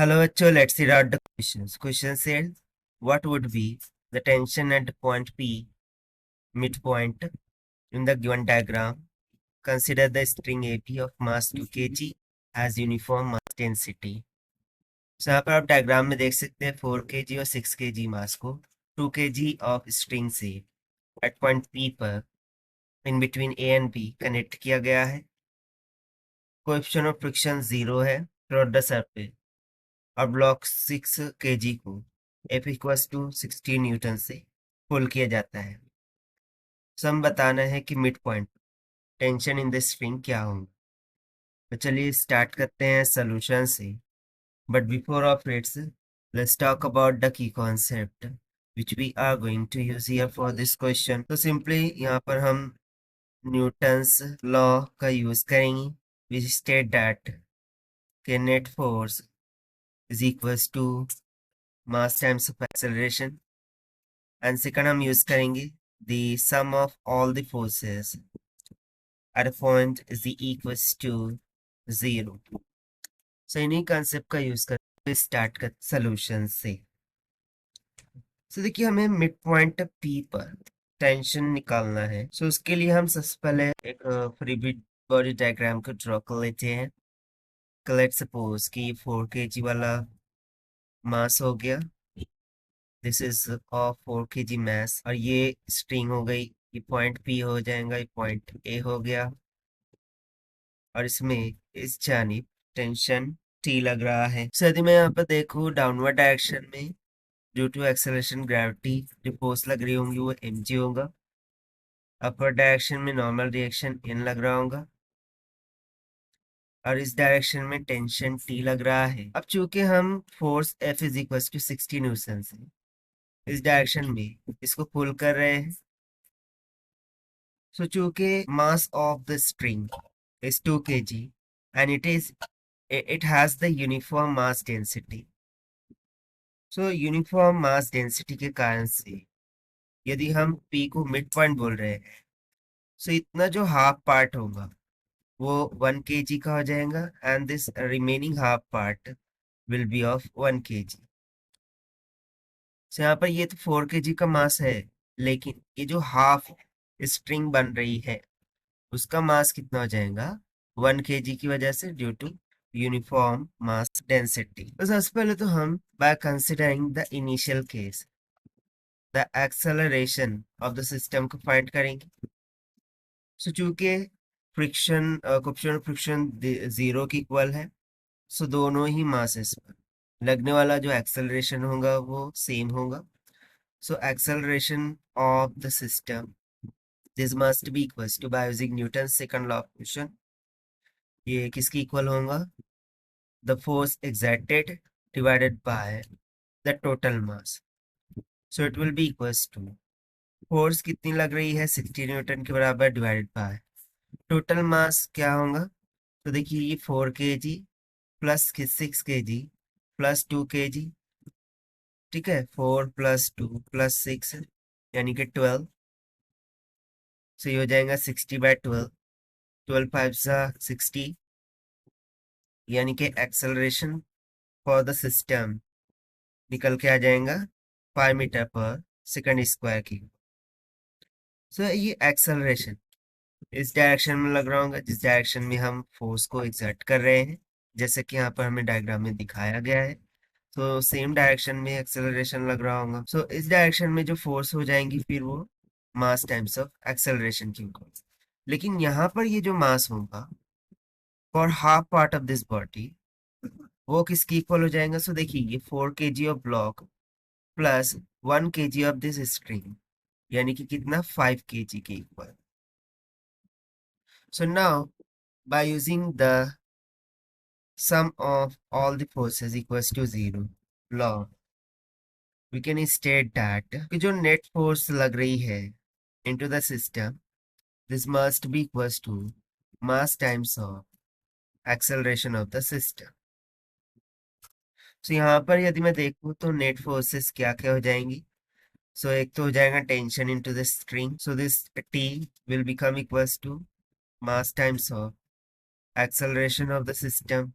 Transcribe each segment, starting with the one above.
Hello, bachcho, let's read out the questions. Question said, what would be the tension at point P, midpoint, in the given diagram? Consider the string AP of mass 2 kg as uniform mass density. So यहाँ पर आप diagram में देख सकते हैं 4 kg और 6 kg मास को 2 kg of string से एट पॉइंट P पर in between A and B connect किया गया है। कोएफिशिएंट ऑफ फ्रिक्शन 0 है थ्रू द सरफेस और ब्लॉक 6 kg को F इक्वल्स टू 16 न्यूटन से पुल किया जाता है। सम बताना है कि mid point tension in the string क्या होंगे। तो चलिए स्टार्ट करते हैं सोल्यूशन से। But before of its let's talk about the key concept which we are going to use here for this question. तो सिंपली यहाँ पर हम न्यूटन्स लॉ का यूज करेंगे which state that के net force is equals to mass times of acceleration and second हम use करेंगे the sum of all the forces at a point is equals to 0. So इन्हीं concept का use करके start कर solution से। So देखिए हमें मिड पॉइंट P पर टेंशन निकालना है। So उसके लिए हम सबसे पहले एक फ्री बॉडी डायग्राम को ड्रॉ कर लेते हैं। लेट्स सपोज कि 4 kg वाला मास हो गया, दिस इज ऑफ 4 kg मास, और ये स्ट्रिंग हो गई, ये पॉइंट P हो जाएगा, ये पॉइंट A हो गया, और इसमें इस जानिब टेंशन T लग रहा है। So यदि मैं यहाँ पर देखूँ डाउनवर्ड डायरेक्शन में ड्यू टू एक्सेलरेशन ग्रेविटी जो फोर्स लग रही होंगी वो mg होगा। अपर डायरेक्शन में नॉर्मल रिएक्शन n लग रहा होगा और इस डायरेक्शन में टेंशन T लग रहा है। अब चूंकि हम force F is equal to 60 newton से इस डायरेक्शन में इसको पुल कर रहे हैं। सो चूंकि mass of the string is 2 kg and it has the uniform mass density. So uniform mass density के कारण से यदि हम P को मिड पॉइंट बोल रहे हैं, सो इतना जो हाफ पार्ट होगा वो 1 kg का हो जाएगा and this remaining half part will be of 1 kg. सो यहाँ पर ये तो 4 kg का मास है, लेकिन ये जो हाफ स्ट्रिंग बन रही है उसका मास कितना हो जाएगा 1 kg की वजह से due to uniform mass density. तो सबसे पहले तो हम by considering the initial case the acceleration of the system को फाइंड करेंगे. सो चूंकि फ्रिक्शन कोएफिशिएंट फ्रिक्शन 0 की इक्वल है, सो दोनों ही मासेस पर लगने वाला जो एक्सेलरेशन होगा वो सेम होगा. So acceleration of the system this must be equals to by using Newton second law of motion. ये किसकी इक्वल होगा, the force exerted divided by the total mass. So it will be equals to force कितनी लग रही है 60 Newton के बराबर divided by total mass क्या होगा. तो देखिए ये 4 kg plus 6 kg plus 2 kg, ठीक है, 4 प्लस 2 प्लस 6 यानी कि 12. सो ये हो जाएगा 60/12, 12 5 60, यानी कि एक्सेलरेशन फॉर द सिस्टम निकल के आ जाएगा 5 मीटर पर सेकंड स्क्वायर की. सो ये एक्सेलरेशन इस डायरेक्शन में लग रहा होगा जिस डायरेक्शन में हम फोर्स को एक्सर्ट कर रहे हैं, जैसे कि यहाँ पर हमें डायग्राम में दिखाया गया है. तो सेम डायरेक्शन में एक्सेलरेशन लग रहा होगा. सो इस डायरेक्शन में जो फोर्स हो जाएंगी फिर वो मास टाइम्स ऑफ एक्सेलरेशन की होगा. लेकिन यहाँ पर ये जो मास होगा for half part of this body वो किसकी इक्वल हो जाएगा. सो देखिए ये 4 kg of block plus 1 kg of this string, यानी कि कितना 5 kg के equal. So now by using the sum of all the forces equals to 0 law, we can state that कि जो net force लग रही है into the system this must be equals to mass times of acceleration of the system. So यहाँ पर यदि मैं देखूँ तो net forces क्या क्या हो जाएंगी. So एक तो हो जाएगा tension into the string, so this T will become equals to mass times of acceleration of the system.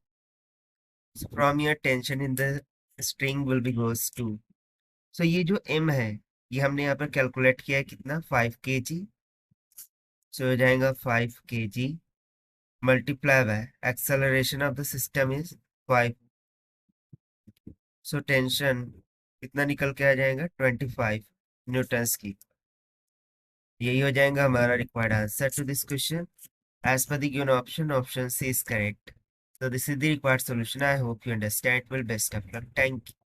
So from your tension in the string will be goes to, so ये जो m है ये हमने यहाँ पर calculate किया है कितना 5 kg, so हो जाएगा 5 kg multiply by acceleration of the system is 5, so tension कितना निकल के आ जाएगा 25 न्यूटन्स की। यही हो जाएगा हमारा required answer to this question as per the given option C is correct. So this is the required solution. I hope you understand. Well, best of luck. Thank you.